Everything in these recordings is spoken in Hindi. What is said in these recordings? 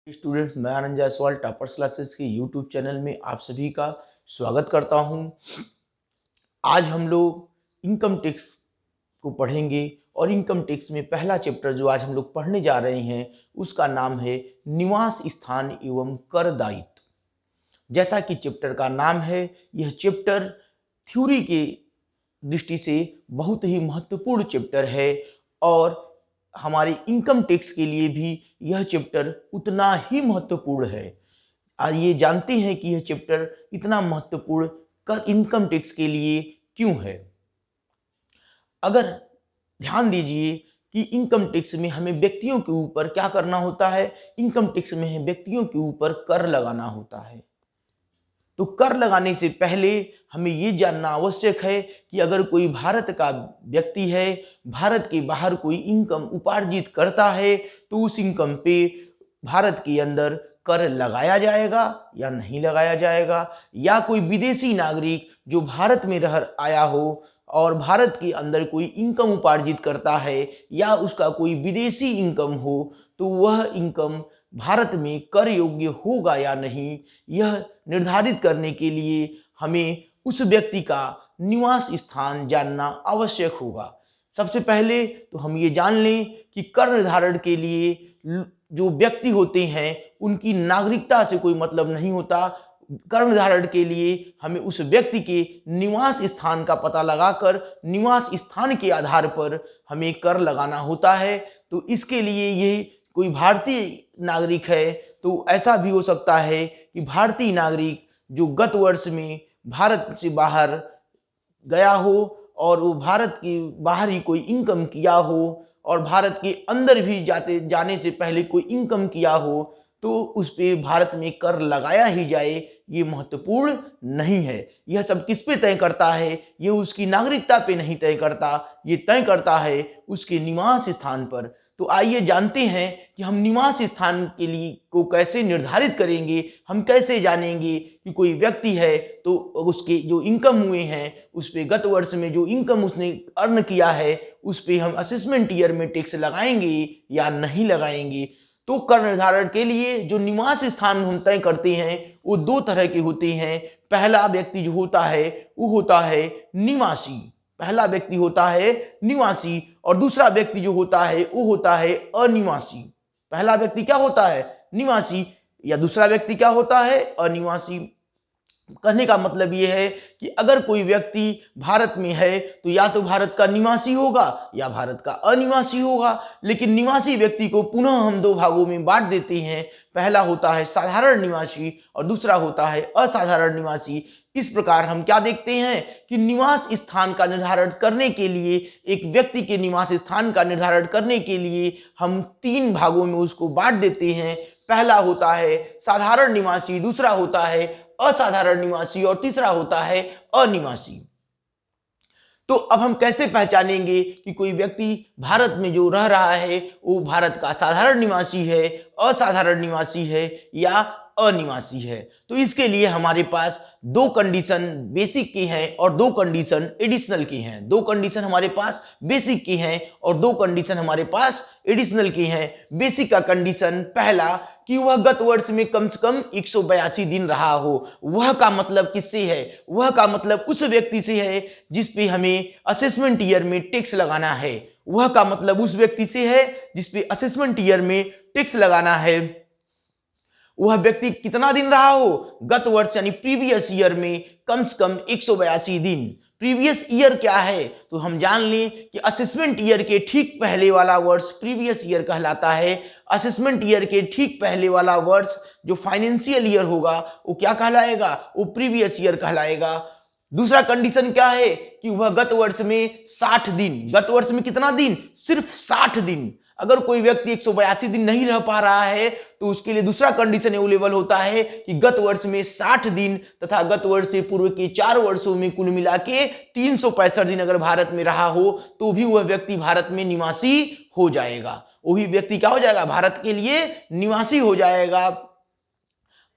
स्टूडेंट्स, मैं आनंद जायसवाल टॉपर्स क्लासेस के यूट्यूब चैनल में आप सभी का स्वागत करता हूं। आज हम लोग इनकम टैक्स को पढ़ेंगे और इनकम टैक्स में पहला चैप्टर जो आज हम लोग पढ़ने जा रहे हैं उसका नाम है निवास स्थान एवं कर दायित्व। जैसा कि चैप्टर का नाम है, यह चैप्टर थ्योरी के दृष्टि से बहुत ही महत्वपूर्ण चैप्टर है और हमारे इनकम टैक्स के लिए भी यह चैप्टर उतना ही महत्वपूर्ण है। आइए जानते हैं कि यह चैप्टर इतना महत्वपूर्ण कर इनकम टैक्स के लिए क्यों है। अगर ध्यान दीजिए कि इनकम टैक्स में हमें व्यक्तियों के ऊपर क्या करना होता है, इनकम टैक्स में हमें व्यक्तियों के ऊपर कर लगाना होता है। तो कर लगाने से पहले हमें ये जानना आवश्यक है कि अगर कोई भारत का व्यक्ति है, भारत के बाहर कोई इनकम उपार्जित करता है, तो उस इनकम पे भारत के अंदर कर लगाया जाएगा या नहीं लगाया जाएगा। या कोई विदेशी नागरिक जो भारत में रह आया हो और भारत के अंदर कोई इनकम उपार्जित करता है या उसका कोई विदेशी इनकम हो, तो वह इनकम भारत में कर योग्य होगा या नहीं, यह निर्धारित करने के लिए हमें उस व्यक्ति का निवास स्थान जानना आवश्यक होगा। सबसे पहले तो हम ये जान लें कि कर निर्धारण के लिए जो व्यक्ति होते हैं उनकी नागरिकता से कोई मतलब नहीं होता। कर निर्धारण के लिए हमें उस व्यक्ति के निवास स्थान का पता लगाकर निवास स्थान के आधार पर हमें कर लगाना होता है। तो इसके लिए ये कोई भारतीय नागरिक है तो ऐसा भी हो सकता है कि भारतीय नागरिक जो गत वर्ष में भारत से बाहर गया हो और वो भारत के बाहर ही कोई इनकम किया हो और भारत के अंदर भी जाने से पहले कोई इनकम किया हो, तो उस पे भारत में कर लगाया ही जाए, ये महत्वपूर्ण नहीं है। यह सब किस पे तय करता है? ये उसकी नागरिकता पे नहीं तय करता, ये तय करता है उसके निवास स्थान पर। तो आइए जानते हैं कि हम निवास स्थान के लिए को कैसे निर्धारित करेंगे। हम कैसे जानेंगे कि कोई व्यक्ति है तो उसके जो इनकम हुए हैं उस पे गत वर्ष में जो इनकम उसने अर्न किया है उस पे हम असेसमेंट ईयर में टैक्स लगाएंगे या नहीं लगाएंगे। तो कर निर्धारण के लिए जो निवास स्थान हम तय करते हैं वो दो तरह के होते हैं। पहला व्यक्ति जो होता है वो होता है निवासी, पहला व्यक्ति होता है निवासी और दूसरा व्यक्ति जो होता है वो होता है अनिवासी। पहला व्यक्ति क्या होता है? निवासी, या दूसरा व्यक्ति क्या होता है? अनिवासी। कहने का मतलब ये है कि अगर कोई व्यक्ति भारत में है तो या तो भारत का निवासी होगा या भारत का अनिवासी होगा। लेकिन निवासी व्यक्ति को पुनः हम दो भागों में बांट देते हैं। पहला होता है साधारण निवासी और दूसरा होता है असाधारण निवासी। इस प्रकार हम क्या देखते हैं कि निवास स्थान का निर्धारण करने के लिए, एक व्यक्ति के निवास स्थान का निर्धारण करने के लिए हम तीन भागों में उसको बांट देते हैं। पहला होता है साधारण निवासी, दूसरा होता है असाधारण निवासी और तीसरा होता है अनिवासी। तो अब हम कैसे पहचानेंगे कि कोई व्यक्ति भारत में जो रह रहा है वो भारत का साधारण निवासी है, असाधारण निवासी है या अनिवासी है? तो इसके लिए हमारे पास दो कंडीशन बेसिक की हैं और दो कंडीशन एडिशनल की हैं। दो कंडीशन हमारे पास बेसिक की हैं और दो कंडीशन हमारे पास एडिशनल की हैं। बेसिक का कंडीशन पहला कि वह गत वर्ष में कम से कम 182 दिन रहा हो। वह का मतलब किससे है? वह का मतलब उस व्यक्ति से है जिस पे हमें असेसमेंट ईयर में टैक्स लगाना है। वह का मतलब उस व्यक्ति से है जिस पे असेसमेंट ईयर में टैक्स लगाना है। वह व्यक्ति कितना दिन रहा हो? गत वर्ष यानी प्रीवियस ईयर में कम से कम 182 दिन। प्रीवियस ईयर क्या है? तो हम जान लें कि असेसमेंट ईयर के ठीक पहले वाला वर्ष प्रीवियस ईयर कहलाता है। असेसमेंट ईयर के ठीक पहले वाला वर्ष जो फाइनेंशियल ईयर होगा वो क्या कहलाएगा? वो प्रीवियस ईयर कहलाएगा। दूसरा कंडीशन क्या है कि वह गत वर्ष में 60 दिन, गत वर्ष में कितना दिन? सिर्फ 60 दिन। अगर कोई व्यक्ति 182 दिन नहीं रह पा रहा है तो उसके लिए दूसरा कंडीशन अवेलेबल होता है कि गत वर्ष में 60 दिन तथा गत वर्ष से पूर्व के 4 वर्षों में कुल मिला के 365 दिन अगर भारत में रहा हो तो भी वह व्यक्ति भारत में निवासी हो जाएगा। वही व्यक्ति क्या हो जाएगा? भारत के लिए निवासी हो जाएगा।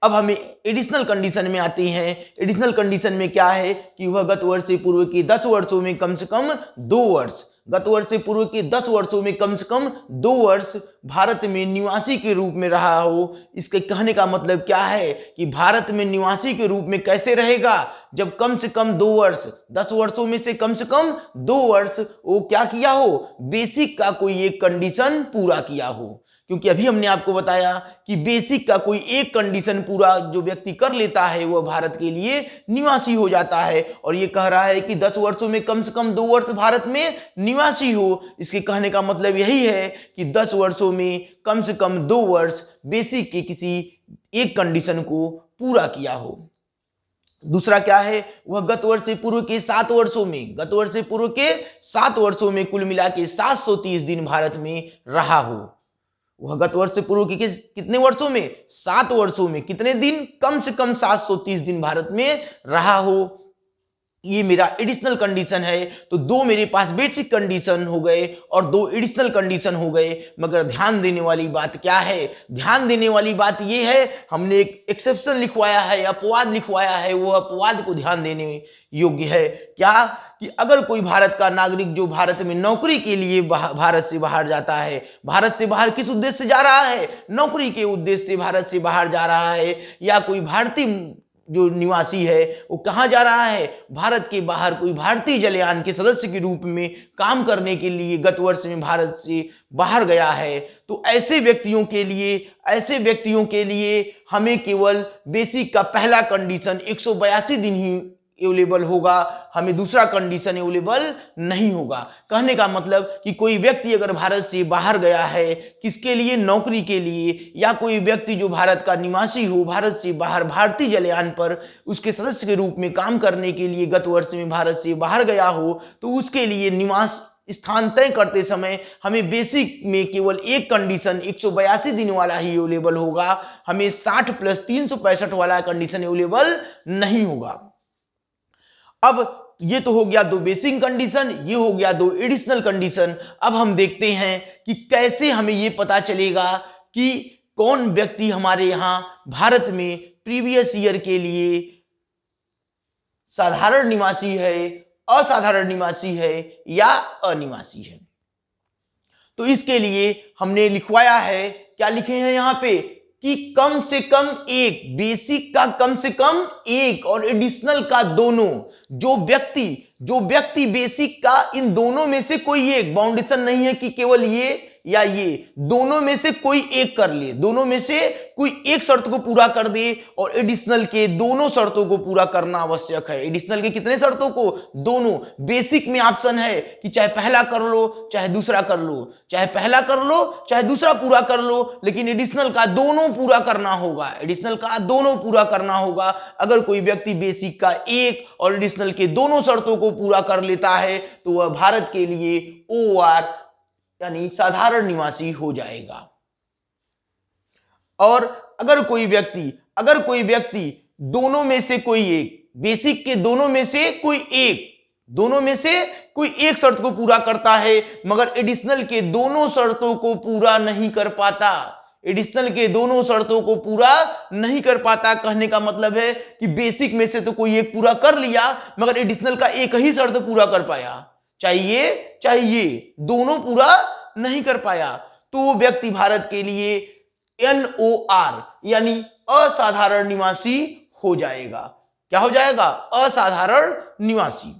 अब हमें एडिशनल कंडीशन में आते हैं। एडिशनल कंडीशन में क्या है कि वह गत वर्ष से पूर्व के 10 वर्षों में कम से कम 2 वर्ष गत वर्ष से पूर्व के 10 वर्षों में कम से कम 2 वर्ष भारत में निवासी के रूप में रहा हो। इसके कहने का मतलब क्या है कि भारत में निवासी के रूप में कैसे रहेगा, जब कम से कम 2 वर्ष, 10 वर्षों में से कम 2 वर्ष वो क्या किया हो, बेसिक का कोई एक कंडीशन पूरा किया हो। क्योंकि अभी हमने आपको बताया कि बेसिक का कोई एक कंडीशन पूरा जो व्यक्ति कर लेता है वह भारत के लिए निवासी हो जाता है। और ये कह रहा है कि 10 वर्षों में कम से कम 2 वर्ष भारत में निवासी हो। इसके कहने का मतलब यही है कि 10 वर्षों में कम से कम 2 वर्ष बेसिक के किसी एक कंडीशन को पूरा किया हो। दूसरा क्या है, वह गत वर्ष से पूर्व के 7 वर्षों में, गत वर्ष से पूर्व के 7 वर्षों में कुल मिला के 730 दिन भारत में रहा हो। वह गत वर्ष से पूर्व के कितने वर्षों में, 7 वर्षों में कितने दिन, कम से कम 730 दिन भारत में रहा हो। ये मेरा एडिशनल कंडीशन है। तो 2 मेरे पास बेसिक कंडीशन हो गए और 2 एडिशनल कंडीशन हो गए। मगर ध्यान देने वाली बात क्या है, ध्यान देने वाली बात ये है, हमने एक एक्सेप्शन लिखवाया है, अपवाद लिखवाया है। वो अपवाद को ध्यान देने योग्य है क्या, कि अगर कोई भारत का नागरिक जो भारत में नौकरी के लिए भारत से बाहर जाता है, भारत से बाहर किस उद्देश्य से जा रहा है, नौकरी के उद्देश्य से भारत से बाहर जा रहा है, या कोई भारतीय जो निवासी है वो कहाँ जा रहा है, भारत के बाहर कोई भारतीय जलयान के सदस्य के रूप में काम करने के लिए गत वर्ष में भारत से बाहर गया है, तो ऐसे व्यक्तियों के लिए हमें केवल बेसिक का पहला कंडीशन 182 दिन ही अवेलेबल होगा, हमें दूसरा कंडीशन अवेलेबल नहीं होगा। कहने का मतलब कि कोई व्यक्ति अगर भारत से बाहर गया है किसके लिए, नौकरी के लिए, या कोई व्यक्ति जो भारत का निवासी हो, भारत से बाहर भारतीय जलयान पर उसके सदस्य के रूप में काम करने के लिए गत वर्ष में भारत से बाहर गया हो, तो उसके लिए निवास स्थान तय करते समय हमें बेसिक में केवल एक कंडीशन 182 दिन वाला ही अवेलेबल होगा, हमें 60 + 365 वाला कंडीशन अवेलेबल नहीं होगा। अब ये तो हो गया 2 बेसिक कंडीशन, ये हो गया 2 एडिशनल कंडीशन। अब हम देखते हैं कि कैसे हमें ये पता चलेगा कि कौन व्यक्ति हमारे यहां भारत में प्रीवियस ईयर के लिए साधारण निवासी है, असाधारण निवासी है या अनिवासी है। तो इसके लिए हमने लिखवाया है, क्या लिखे हैं यहां पे, कि कम से कम एक, बेसिक का कम से कम एक और एडिशनल का दोनों, जो व्यक्ति बेसिक का इन दोनों में से कोई एक, बाउंडेशन नहीं है कि केवल ये या ये, दोनों में से कोई एक कर ले, दोनों में से कोई एक शर्त को पूरा कर दे, और एडिशनल के दोनों शर्तों को पूरा करना आवश्यक है। एडिशनल के कितने शर्तों को, दोनों। बेसिक में ऑप्शन है कि चाहे पहला कर लो चाहे दूसरा कर लो, चाहे पहला कर लो चाहे दूसरा पूरा कर लो, लेकिन एडिशनल का दोनों पूरा करना होगा, एडिशनल का दोनों पूरा करना होगा। अगर कोई व्यक्ति बेसिक का एक और एडिशनल के दोनों शर्तों को पूरा कर लेता है तो वह भारत के लिए OR यानी साधारण निवासी हो जाएगा। और अगर कोई व्यक्ति दोनों में से कोई एक, बेसिक के दोनों में से कोई एक शर्त को पूरा करता है मगर एडिशनल के दोनों शर्तों को पूरा नहीं कर पाता, एडिशनल के दोनों शर्तों को पूरा नहीं कर पाता, कहने का मतलब है कि बेसिक में से तो कोई एक पूरा कर लिया मगर एडिशनल का एक ही शर्त पूरा कर पाया, चाहिए दोनों पूरा नहीं कर पाया, तो वो व्यक्ति भारत के लिए NOR यानी असाधारण निवासी हो जाएगा। क्या हो जाएगा, असाधारण निवासी।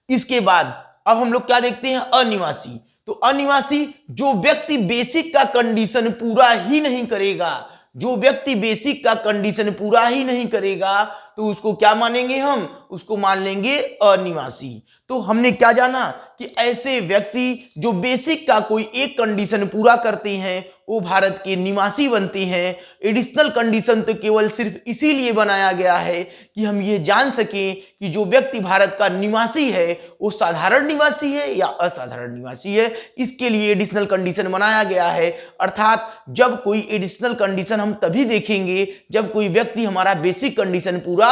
इसके बाद अब हम लोग क्या देखते हैं, अनिवासी। तो अनिवासी, जो व्यक्ति बेसिक का कंडीशन पूरा ही नहीं करेगा, जो व्यक्ति बेसिक का कंडीशन पूरा ही नहीं करेगा तो उसको क्या मानेंगे हम, उसको मान लेंगे अनिवासी। तो हमने क्या जाना कि ऐसे व्यक्ति जो बेसिक का कोई एक कंडीशन पूरा करते हैं वो भारत के निवासी बनते हैं। एडिशनल कंडीशन तो केवल सिर्फ इसीलिए बनाया गया है कि हम ये जान सकें कि जो व्यक्ति भारत का निवासी है वो साधारण निवासी है या असाधारण निवासी है, इसके लिए एडिशनल कंडीशन बनाया गया है। अर्थात जब कोई एडिशनल कंडीशन हम तभी देखेंगे जब कोई व्यक्ति हमारा बेसिक कंडीशन पूरा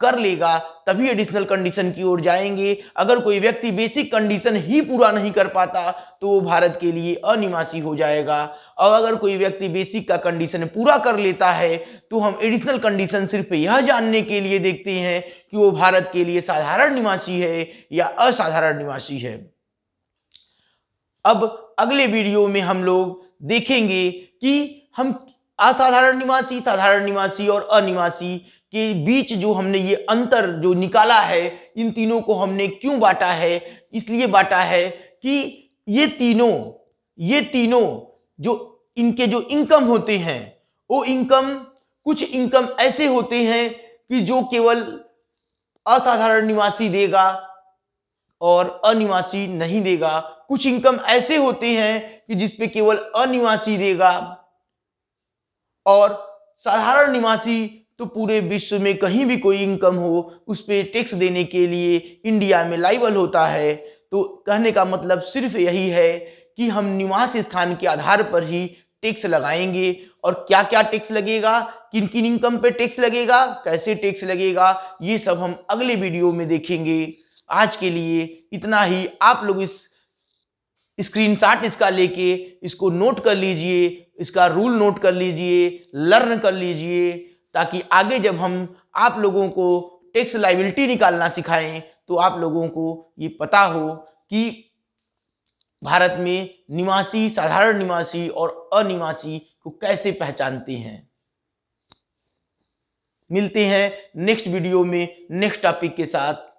कर लेगा, तभी एडिशनल कंडीशन की ओर जाएंगे। अगर कोई व्यक्ति बेसिक कंडीशन ही पूरा नहीं कर पाता तो वो भारत के लिए अनिवासी हो जाएगा। और अगर कोई व्यक्ति बेसिक का कंडीशन पूरा कर लेता है तो हम एडिशनल कंडीशन सिर्फ यह जानने के लिए देखते हैं कि वो भारत के लिए साधारण निवासी है या असाधारण निवासी है। अब अगले वीडियो में हम लोग देखेंगे कि हम असाधारण निवासी, साधारण निवासी और अनिवासी के बीच जो हमने ये अंतर जो निकाला है, इन तीनों को हमने क्यों बांटा है? इसलिए बांटा है कि ये तीनों जो इनके जो इनकम होते हैं, वो इनकम, कुछ इनकम ऐसे होते हैं कि जो केवल असाधारण निवासी देगा और अनिवासी नहीं देगा। कुछ इनकम ऐसे होते हैं कि जिसपे केवल अनिवासी देगा, और साधारण निवासी तो पूरे विश्व में कहीं भी कोई इनकम हो उस पे टैक्स देने के लिए इंडिया में लायबल होता है। तो कहने का मतलब सिर्फ यही है कि हम निवास स्थान के आधार पर ही टैक्स लगाएंगे। और क्या क्या टैक्स लगेगा, किन किन इनकम पे टैक्स लगेगा, कैसे टैक्स लगेगा, ये सब हम अगले वीडियो में देखेंगे। आज के लिए इतना ही। आप लोग इस स्क्रीनशॉट इसका लेके इसको नोट कर लीजिए, इसका रूल नोट कर लीजिए, लर्न कर लीजिए, ताकि आगे जब हम आप लोगों को टैक्स लायबिलिटी निकालना सिखाएं तो आप लोगों को ये पता हो कि भारत में निवासी, साधारण निवासी और अनिवासी को कैसे पहचानते हैं। मिलते हैं नेक्स्ट वीडियो में नेक्स्ट टॉपिक के साथ।